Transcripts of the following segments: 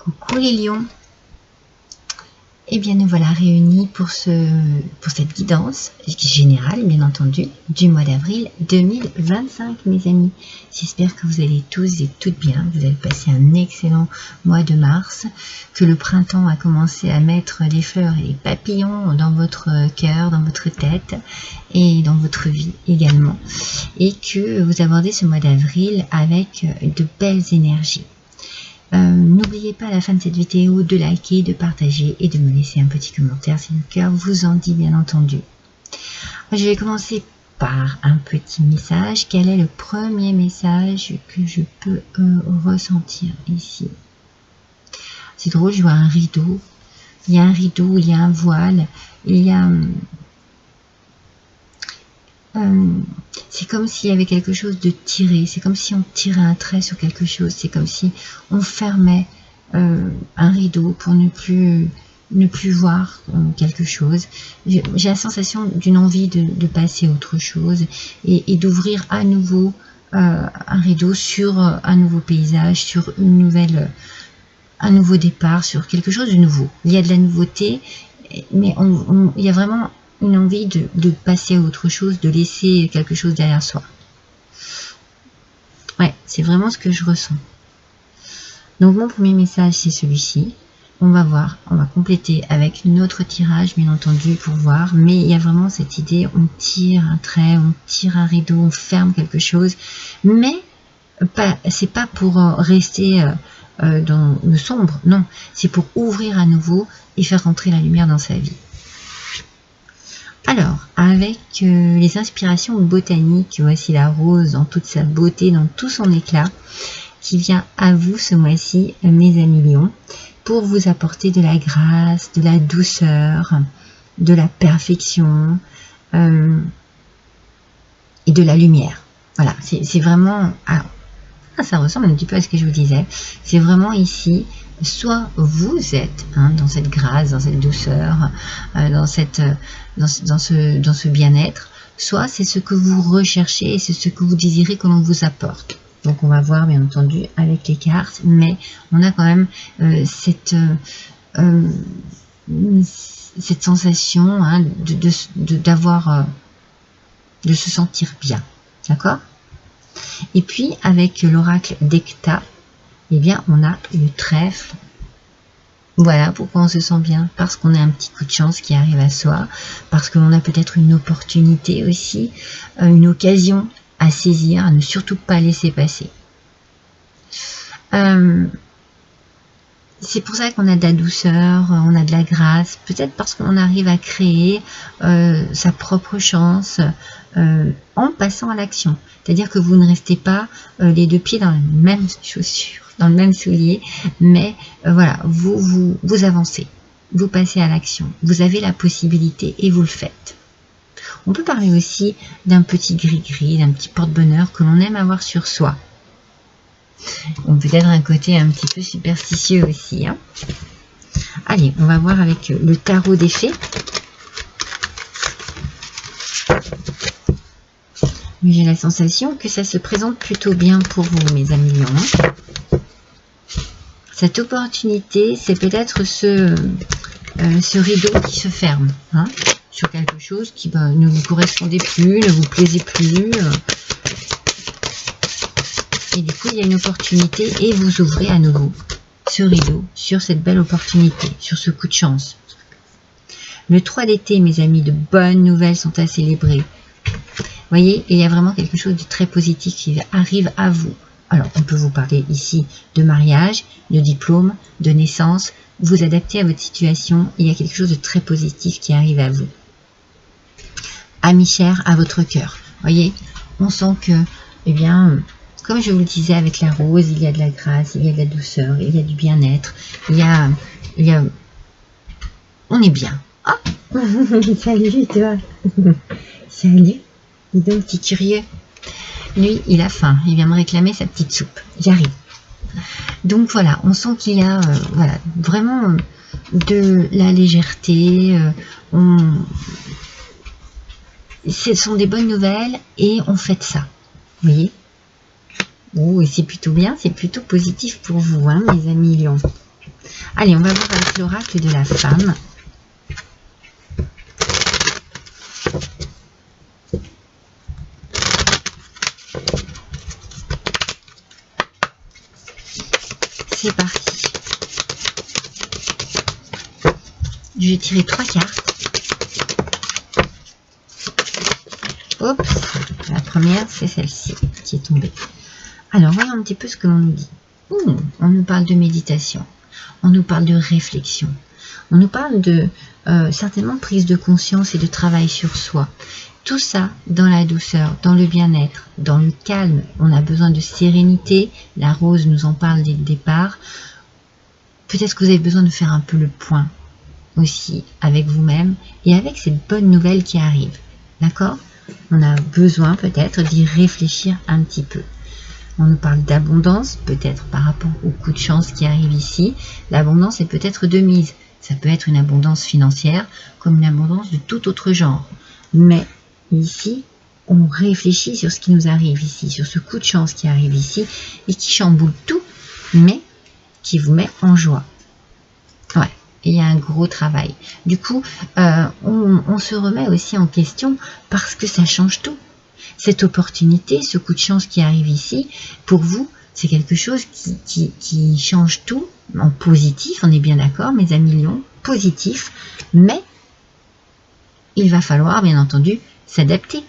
Coucou les lions. Et bien nous voilà réunis pour cette guidance générale, bien entendu, du mois d'avril 2025, mes amis. J'espère que vous allez tous et toutes bien, vous avez passé un excellent mois de mars, que le printemps a commencé à mettre les fleurs et les papillons dans votre cœur, dans votre tête et dans votre vie également, et que vous abordez ce mois d'avril avec de belles énergies. N'oubliez pas à la fin de cette vidéo de liker, de partager et de me laisser un petit commentaire si le cœur vous en dit, bien entendu. Je vais commencer par un petit message. Quel est le premier message que je peux ressentir ici? C'est drôle, je vois un rideau. Il y a un rideau, il y a un voile, il y a... c'est comme s'il y avait quelque chose de tiré, c'est comme si on tirait un trait sur quelque chose, c'est comme si on fermait un rideau pour ne plus voir quelque chose. J'ai la sensation d'une envie de passer à autre chose et d'ouvrir à nouveau un rideau sur un nouveau paysage, sur un nouveau départ, sur quelque chose de nouveau. Il y a de la nouveauté, mais il y a vraiment une envie de passer à autre chose, de laisser quelque chose derrière soi. Ouais, c'est vraiment ce que je ressens. Donc mon premier message, c'est celui-ci. On va voir, on va compléter avec notre tirage, bien entendu, pour voir. Mais il y a vraiment cette idée, on tire un trait, on tire un rideau, on ferme quelque chose. Mais c'est pas pour rester dans le sombre, non. C'est pour ouvrir à nouveau et faire rentrer la lumière dans sa vie. Alors, avec les inspirations botaniques, voici la rose dans toute sa beauté, dans tout son éclat, qui vient à vous ce mois-ci, mes amis lions, pour vous apporter de la grâce, de la douceur, de la perfection et de la lumière. Voilà, c'est vraiment... ça ressemble un petit peu à ce que je vous disais. C'est vraiment ici, soit vous êtes dans cette grâce, dans cette douceur, dans ce bien-être, soit c'est ce que vous recherchez et c'est ce que vous désirez que l'on vous apporte. Donc on va voir bien entendu avec les cartes, mais on a quand même cette sensation de se sentir bien, d'accord? Et puis avec l'oracle d'Hecta, eh bien on a le trèfle. Voilà pourquoi on se sent bien, parce qu'on a un petit coup de chance qui arrive à soi, parce qu'on a peut-être une opportunité aussi, une occasion à saisir, à ne surtout pas laisser passer. C'est pour ça qu'on a de la douceur, on a de la grâce, peut-être parce qu'on arrive à créer sa propre chance en passant à l'action. C'est-à-dire que vous ne restez pas les deux pieds dans la même chaussure, dans le même soulier, mais voilà, vous avancez, vous passez à l'action, vous avez la possibilité et vous le faites. On peut parler aussi d'un petit gris-gris, d'un petit porte-bonheur que l'on aime avoir sur soi. On peut être un côté un petit peu superstitieux aussi. Allez, on va voir avec le tarot des fées. Mais j'ai la sensation que ça se présente plutôt bien pour vous, mes amis lions. Cette opportunité, c'est peut-être ce rideau qui se ferme sur quelque chose qui ne vous correspondait plus, ne vous plaisait plus. Et du coup, il y a une opportunité et vous ouvrez à nouveau ce rideau sur cette belle opportunité, sur ce coup de chance. Le 3 d'été, mes amis, de bonnes nouvelles sont à célébrer. Vous voyez, il y a vraiment quelque chose de très positif qui arrive à vous. Alors, on peut vous parler ici de mariage, de diplôme, de naissance. Vous adaptez à votre situation. Il y a quelque chose de très positif qui arrive à vous. Amis chers, à votre cœur. Vous voyez, on sent que, eh bien, comme je vous le disais avec la rose, il y a de la grâce, il y a de la douceur, il y a du bien-être. On est bien. Ah, salut toi. Salut. Dis donc, petit curieux. Lui, il a faim. Il vient me réclamer sa petite soupe. J'arrive. Donc voilà, on sent qu'il y a vraiment de la légèreté. Ce sont des bonnes nouvelles et on fête ça. Vous voyez? Oh, et c'est plutôt bien, c'est plutôt positif pour vous, mes amis lions. Allez, on va voir avec l'oracle de la femme. C'est parti. Je vais tirer 3 cartes. Oups, la première, c'est celle-ci qui est tombée. Alors, voyons un petit peu ce que l'on nous dit. On nous parle de méditation, on nous parle de réflexion, on nous parle de certainement prise de conscience et de travail sur soi. Tout ça dans la douceur, dans le bien-être, dans le calme. On a besoin de sérénité. La rose nous en parle dès le départ. Peut-être que vous avez besoin de faire un peu le point aussi avec vous-même et avec cette bonne nouvelle qui arrive. D'accord? On a besoin peut-être d'y réfléchir un petit peu. On nous parle d'abondance, peut-être par rapport au coup de chance qui arrive ici. L'abondance est peut-être de mise. Ça peut être une abondance financière comme une abondance de tout autre genre. Mais ici, on réfléchit sur ce qui nous arrive ici, sur ce coup de chance qui arrive ici et qui chamboule tout, mais qui vous met en joie. Ouais, et il y a un gros travail. Du coup, on se remet aussi en question parce que ça change tout. Cette opportunité, ce coup de chance qui arrive ici, pour vous, c'est quelque chose qui change tout en positif, on est bien d'accord, mes amis lions, positif, mais il va falloir, bien entendu, s'adapter.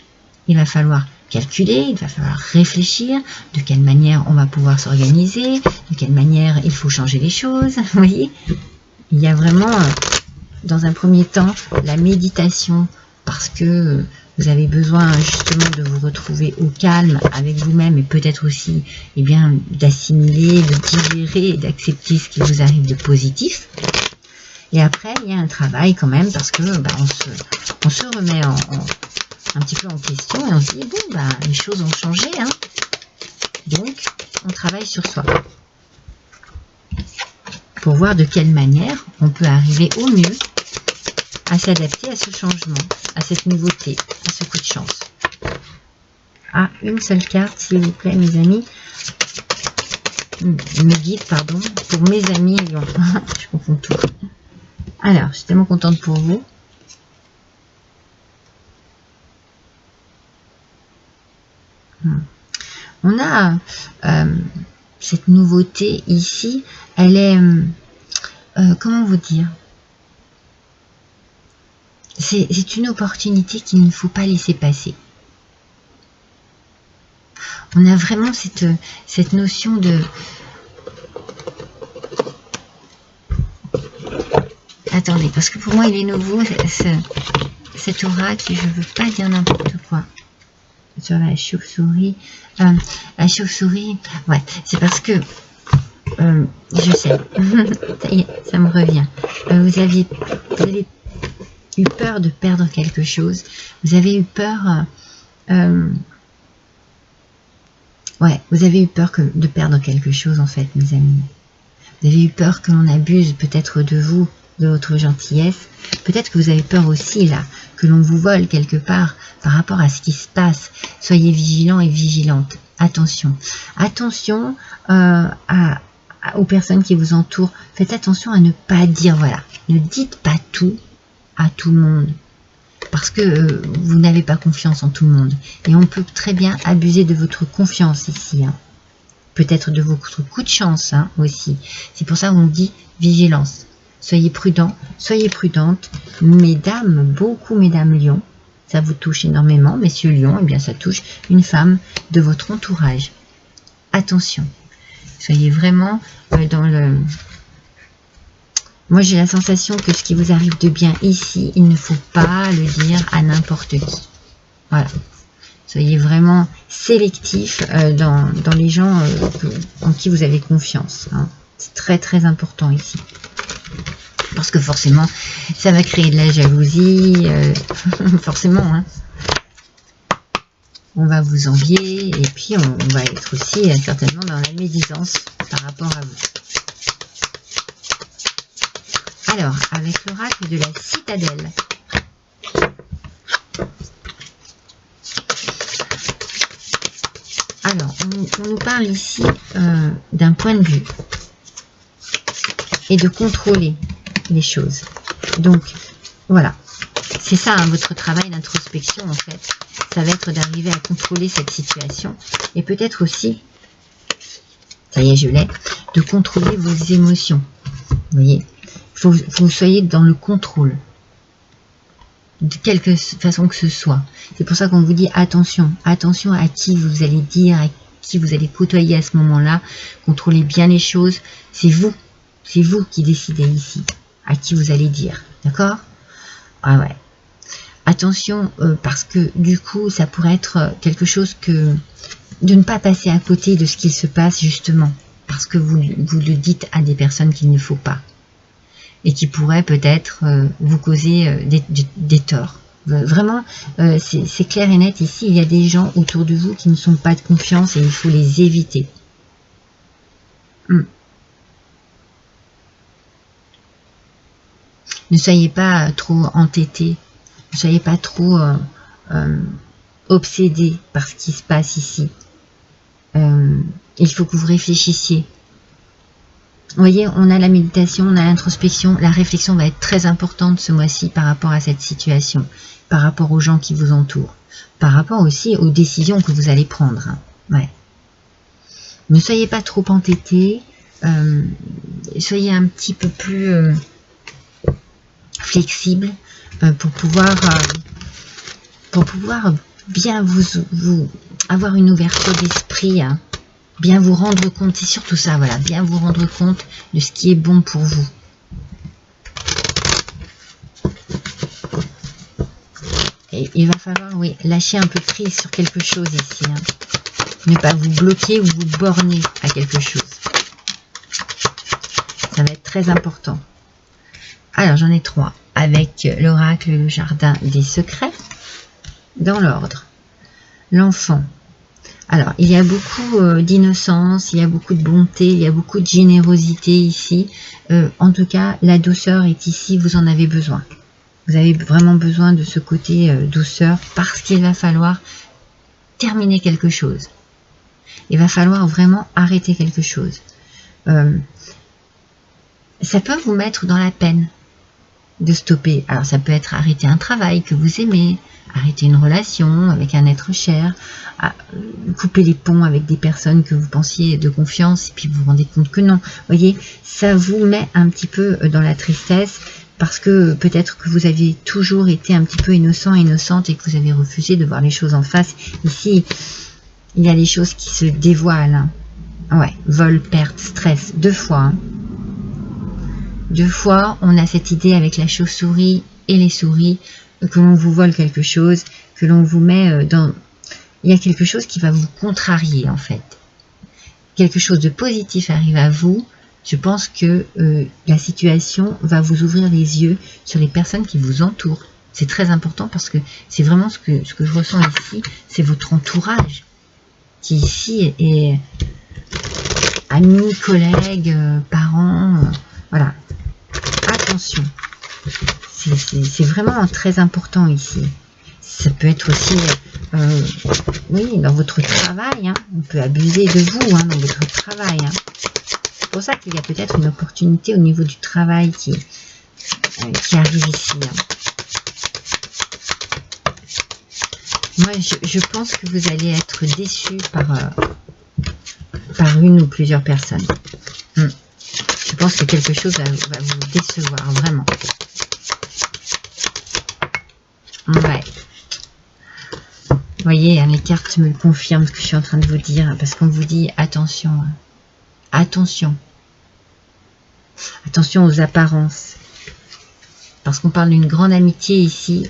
Il va falloir calculer, il va falloir réfléchir, de quelle manière on va pouvoir s'organiser, de quelle manière il faut changer les choses, vous voyez. Il y a vraiment, dans un premier temps, la méditation, parce que vous avez besoin justement de vous retrouver au calme avec vous-même et peut-être aussi d'assimiler, de digérer et d'accepter ce qui vous arrive de positif. Et après, il y a un travail quand même parce que on se remet un petit peu en question et on se dit, bon, les choses ont changé, hein. Donc, on travaille sur soi pour voir de quelle manière on peut arriver au mieux à s'adapter à ce changement, à cette nouveauté, à ce coup de chance. Ah, une seule carte, s'il vous plaît, mes amis. Mes guides, pardon, pour mes amis lions. Je confonds tout. Alors, je suis tellement contente pour vous. On a cette nouveauté ici, elle est, comment vous dire, c'est une opportunité qu'il ne faut pas laisser passer. On a vraiment cette notion de... Attendez, parce que pour moi il est nouveau, cet oracle, je ne veux pas dire n'importe quoi. Sur la chauve-souris. La chauve-souris, ouais, c'est parce que je sais, ça y est, ça me revient. Vous avez eu peur de perdre quelque chose. Vous avez eu peur, ouais, vous avez eu peur de perdre quelque chose en fait, mes amis. Vous avez eu peur que l'on abuse peut-être de vous, de votre gentillesse. Peut-être que vous avez peur aussi là, que l'on vous vole quelque part par rapport à ce qui se passe. Soyez vigilants et vigilantes. Attention. Attention aux personnes qui vous entourent. Faites attention à ne pas dire, voilà, ne dites pas tout à tout le monde. Parce que vous n'avez pas confiance en tout le monde. Et on peut très bien abuser de votre confiance ici. Hein. Peut-être de votre coup de chance hein, aussi. C'est pour ça qu'on dit vigilance. Soyez prudents, soyez prudentes. Mesdames, beaucoup mesdames lions, ça vous touche énormément. Messieurs lions, eh bien ça touche une femme de votre entourage. Attention, soyez vraiment dans le... Moi j'ai la sensation que ce qui vous arrive de bien ici, il ne faut pas le dire à n'importe qui. Voilà. Soyez vraiment sélectif dans les gens en qui vous avez confiance. Hein. C'est très très important ici. Parce que forcément, ça va créer de la jalousie. Forcément. Hein. On va vous envier. Et puis, on va être aussi certainement dans la médisance par rapport à vous. Alors, avec l'oracle de la citadelle. Alors, on nous parle ici d'un point de vue. et de contrôler les choses. Donc, voilà. C'est ça, hein, votre travail d'introspection, en fait. Ça va être d'arriver à contrôler cette situation. Et peut-être aussi, ça y est, je l'ai, de contrôler vos émotions. Vous voyez, il faut que vous soyez dans le contrôle. De quelque façon que ce soit. C'est pour ça qu'on vous dit attention. Attention à qui vous allez dire, à qui vous allez côtoyer à ce moment-là. Contrôlez bien les choses. C'est vous. C'est vous qui décidez ici. À qui vous allez dire. D'accord? Ah ouais. Attention, parce que du coup, ça pourrait être quelque chose que... de ne pas passer à côté de ce qu'il se passe, justement. Parce que vous le dites à des personnes qu'il ne faut pas. Et qui pourraient peut-être vous causer des torts. Vraiment, c'est clair et net ici. Il y a des gens autour de vous qui ne sont pas de confiance et il faut les éviter. Ne soyez pas trop entêtés. Ne soyez pas trop obsédés par ce qui se passe ici. Il faut que vous réfléchissiez. Vous voyez, on a la méditation, on a l'introspection. La réflexion va être très importante ce mois-ci par rapport à cette situation, par rapport aux gens qui vous entourent, par rapport aussi aux décisions que vous allez prendre. Hein. Ouais. Ne soyez pas trop entêtés. Soyez un petit peu plus flexible pour pouvoir bien vous avoir une ouverture d'esprit. Hein. Bien vous rendre compte, c'est surtout ça, voilà, bien vous rendre compte de ce qui est bon pour vous. Et il va falloir, oui, lâcher un peu prise sur quelque chose ici. Hein. Ne pas vous bloquer ou vous borner à quelque chose. Ça va être très important. Alors, j'en ai 3. Avec l'oracle, le jardin des secrets. Dans l'ordre. L'enfant. Alors, il y a beaucoup d'innocence, il y a beaucoup de bonté, il y a beaucoup de générosité ici. En tout cas, la douceur est ici, vous en avez besoin. Vous avez vraiment besoin de ce côté douceur parce qu'il va falloir terminer quelque chose. Il va falloir vraiment arrêter quelque chose. Ça peut vous mettre dans la peine de stopper. Alors, ça peut être arrêter un travail que vous aimez, arrêter une relation avec un être cher, couper les ponts avec des personnes que vous pensiez de confiance et puis vous vous rendez compte que non. Vous voyez, ça vous met un petit peu dans la tristesse parce que peut-être que vous avez toujours été un petit peu innocent, innocente et que vous avez refusé de voir les choses en face. Ici, il y a les choses qui se dévoilent. Hein. Ouais, vol, perte, stress, 2 fois. Hein. 2 fois, on a cette idée avec la chauve-souris et les souris que l'on vous vole quelque chose, que l'on vous met dans... Il y a quelque chose qui va vous contrarier en fait. Quelque chose de positif arrive à vous. Je pense que la situation va vous ouvrir les yeux sur les personnes qui vous entourent. C'est très important parce que c'est vraiment ce que je ressens ici. C'est votre entourage qui ici est amis, collègues, parents. Voilà. Attention. C'est vraiment très important ici. Ça peut être aussi, oui, dans votre travail. Hein, on peut abuser de vous hein, dans votre travail. Hein. C'est pour ça qu'il y a peut-être une opportunité au niveau du travail qui arrive ici. Hein. Moi, je pense que vous allez être déçu par une ou plusieurs personnes. Je pense que quelque chose va vous décevoir, vraiment. Ouais. Vous voyez, hein, les cartes me confirment ce que je suis en train de vous dire, parce qu'on vous dit attention, hein. Attention. Attention aux apparences. Parce qu'on parle d'une grande amitié ici,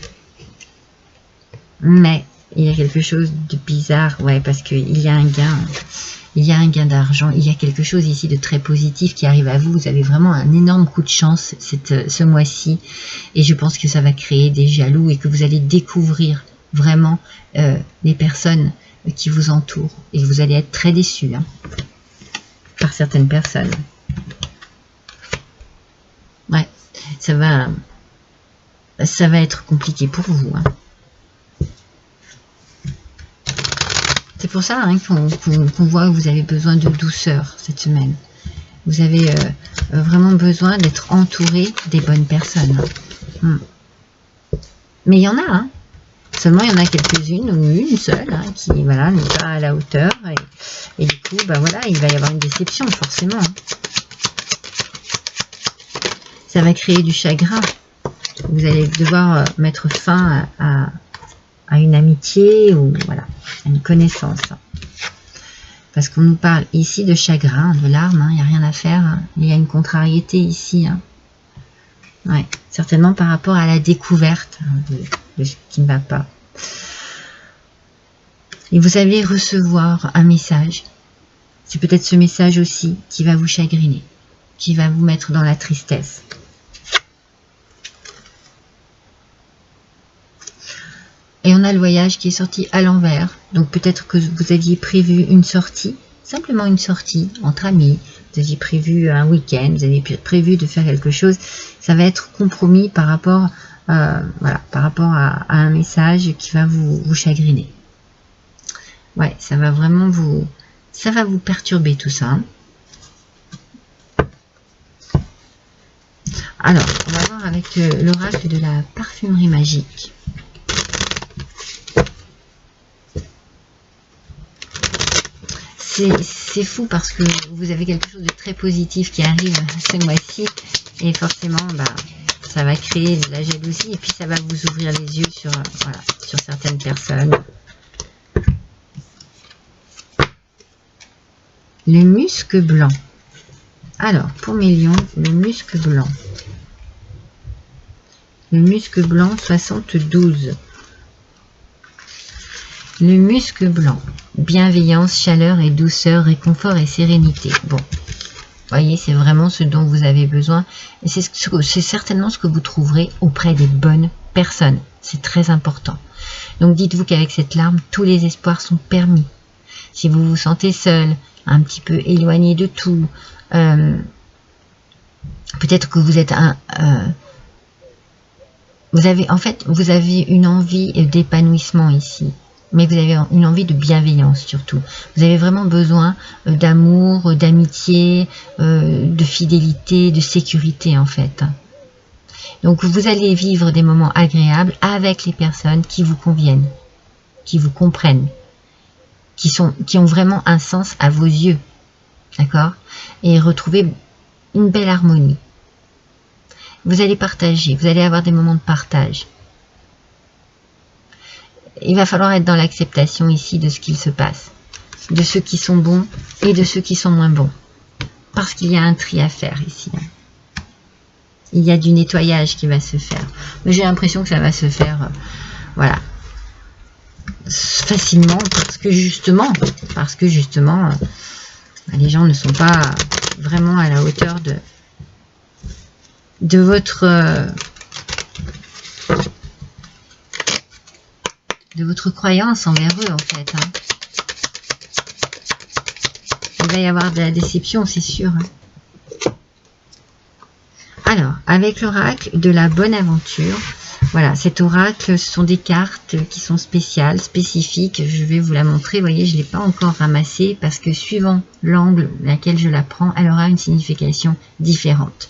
mais il y a quelque chose de bizarre, ouais, parce qu'il y a un gain. Il y a un gain d'argent, il y a quelque chose ici de très positif qui arrive à vous. Vous avez vraiment un énorme coup de chance ce mois-ci. Et je pense que ça va créer des jaloux et que vous allez découvrir vraiment les personnes qui vous entourent. Et vous allez être très déçus hein, par certaines personnes. Ouais, ça va être compliqué pour vous. Hein. C'est pour ça hein, qu'on voit que vous avez besoin de douceur cette semaine. Vous avez vraiment besoin d'être entouré des bonnes personnes. Mais il y en a, hein. Seulement, il y en a quelques-unes, ou une seule, hein, qui voilà, n'est pas à la hauteur. Et du coup, bah voilà, il va y avoir une déception, forcément. Ça va créer du chagrin. Vous allez devoir mettre fin à une amitié ou voilà, à une connaissance. Parce qu'on nous parle ici de chagrin, de larmes, il n'y a rien à faire. Hein. Il y a une contrariété ici. Hein. Ouais, certainement par rapport à la découverte de ce qui ne va pas. Et vous allez recevoir un message. C'est peut-être ce message aussi qui va vous chagriner, qui va vous mettre dans la tristesse. Et on a le voyage qui est sorti à l'envers. Donc peut-être que vous aviez prévu une sortie, simplement une sortie entre amis. Vous aviez prévu un week-end, vous aviez prévu de faire quelque chose. Ça va être compromis par rapport, voilà, par rapport à un message qui va vous chagriner. Ouais, ça va vraiment vous perturber tout ça. Alors, on va voir avec l'oracle de la parfumerie magique. C'est fou parce que vous avez quelque chose de très positif qui arrive ce mois-ci et forcément bah, ça va créer de la jalousie et puis ça va vous ouvrir les yeux sur, voilà, sur certaines personnes. Le musc blanc. Alors pour mes lions, le musc blanc. Le musc blanc 72. Le musc blanc, bienveillance, chaleur et douceur, réconfort et sérénité. Bon, voyez, c'est vraiment ce dont vous avez besoin. Et c'est certainement ce que vous trouverez auprès des bonnes personnes. C'est très important. Donc dites-vous qu'avec cette larme, tous les espoirs sont permis. Si vous vous sentez seul, un petit peu éloigné de tout, peut-être que vous êtes vous avez une envie d'épanouissement ici. Mais vous avez une envie de bienveillance surtout. Vous avez vraiment besoin d'amour, d'amitié, de fidélité, de sécurité en fait. Donc vous allez vivre des moments agréables avec les personnes qui vous conviennent, qui vous comprennent, qui ont vraiment un sens à vos yeux. D'accord? Et retrouver une belle harmonie. Vous allez partager, vous allez avoir des moments de partage. Il va falloir être dans l'acceptation ici de ce qu'il se passe, de ceux qui sont bons et de ceux qui sont moins bons. Parce qu'il y a un tri à faire ici. Il y a du nettoyage qui va se faire. Mais j'ai l'impression que ça va se faire, voilà, facilement parce que justement, les gens ne sont pas vraiment à la hauteur de votre croyance envers eux en fait. Hein. Il va y avoir de la déception, c'est sûr. Hein. Alors, avec l'oracle de la bonne aventure, voilà, cet oracle, ce sont des cartes qui sont spéciales, spécifiques. Je vais vous la montrer. Vous voyez, je ne l'ai pas encore ramassée parce que suivant l'angle laquelle je la prends, elle aura une signification différente.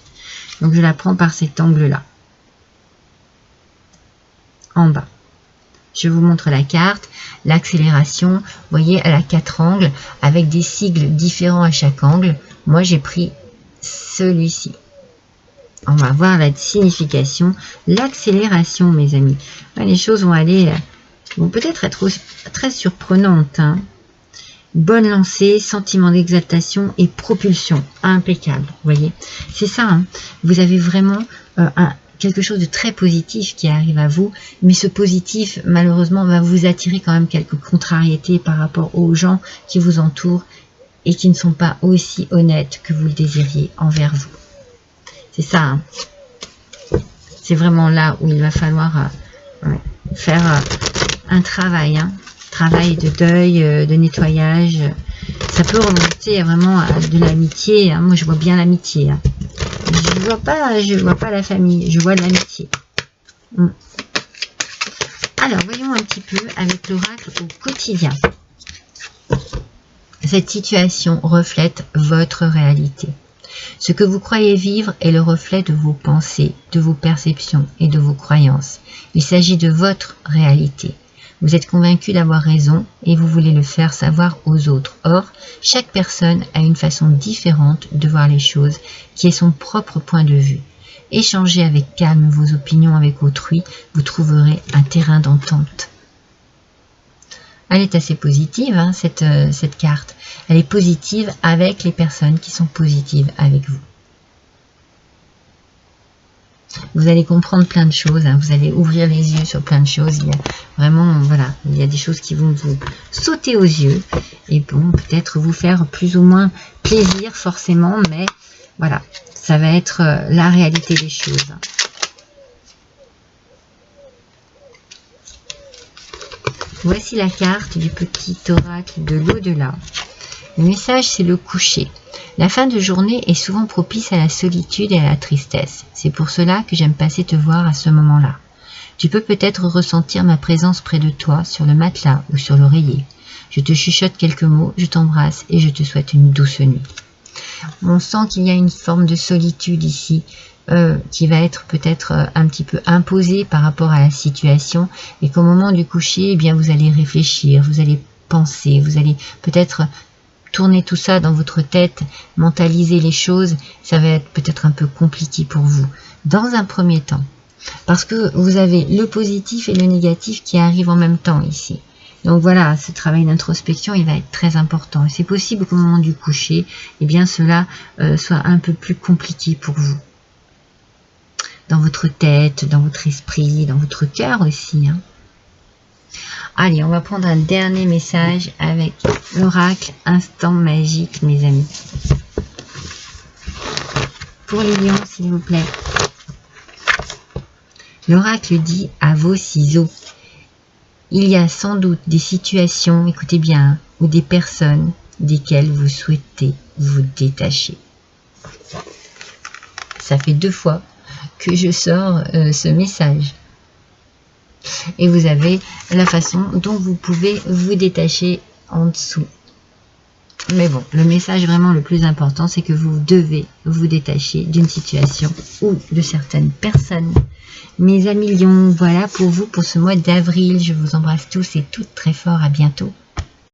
Donc, je la prends par cet angle-là. En bas. Je vous montre la carte, l'accélération. Vous voyez, elle a 4 angles avec des sigles différents à chaque angle. Moi, j'ai pris celui-ci. On va voir la signification, l'accélération, mes amis. Les choses vont peut-être être très surprenantes. Hein. Bonne lancée, sentiment d'exaltation et propulsion. Impeccable, vous voyez. C'est ça, hein. Vous avez vraiment quelque chose de très positif qui arrive à vous, mais ce positif, malheureusement, va vous attirer quand même quelques contrariétés par rapport aux gens qui vous entourent et qui ne sont pas aussi honnêtes que vous le désiriez envers vous. C'est ça, hein. C'est vraiment là où il va falloir faire un travail, hein. Travail de deuil, de nettoyage. Ça peut remonter vraiment à de l'amitié, hein. Moi, je vois bien l'amitié. Hein. Je vois pas la famille, je vois de l'amitié. Alors, voyons un petit peu avec l'oracle au quotidien. Cette situation reflète votre réalité. Ce que vous croyez vivre est le reflet de vos pensées, de vos perceptions et de vos croyances. Il s'agit de votre réalité. Vous êtes convaincu d'avoir raison et vous voulez le faire savoir aux autres. Or, chaque personne a une façon différente de voir les choses, qui est son propre point de vue. Échangez avec calme vos opinions avec autrui, vous trouverez un terrain d'entente. Elle est assez positive, hein, cette carte. Elle est positive avec les personnes qui sont positives avec vous. Vous allez comprendre plein de choses, hein, vous allez ouvrir les yeux sur plein de choses. Il y a vraiment, voilà, il y a des choses qui vont vous sauter aux yeux. Et bon, peut-être vous faire plus ou moins plaisir forcément, mais voilà, ça va être la réalité des choses. Voici la carte du petit oracle de l'au-delà. Le message, c'est le coucher. La fin de journée est souvent propice à la solitude et à la tristesse. C'est pour cela que j'aime passer te voir à ce moment-là. Tu peux peut-être ressentir ma présence près de toi, sur le matelas ou sur l'oreiller. Je te chuchote quelques mots, je t'embrasse et je te souhaite une douce nuit. On sent qu'il y a une forme de solitude ici, qui va être peut-être un petit peu imposée par rapport à la situation, et qu'au moment du coucher, eh bien, vous allez réfléchir, vous allez penser, vous allez peut-être tourner tout ça dans votre tête, mentaliser les choses. Ça va être peut-être un peu compliqué pour vous, dans un premier temps, parce que vous avez le positif et le négatif qui arrivent en même temps ici. Donc voilà, ce travail d'introspection, il va être très important. Et c'est possible qu'au moment du coucher, eh bien cela soit un peu plus compliqué pour vous. Dans votre tête, dans votre esprit, dans votre cœur aussi, hein. Allez, on va prendre un dernier message avec l'oracle Instant Magique, mes amis. Pour les lions, s'il vous plaît. L'oracle dit à vos ciseaux. Il y a sans doute des situations, écoutez bien, ou des personnes desquelles vous souhaitez vous détacher. Ça fait 2 fois que je sors ce message. Et vous avez la façon dont vous pouvez vous détacher en dessous. Mais bon, le message vraiment le plus important, c'est que vous devez vous détacher d'une situation ou de certaines personnes. Mes amis lions, voilà pour vous pour ce mois d'avril. Je vous embrasse tous et toutes très fort. À bientôt.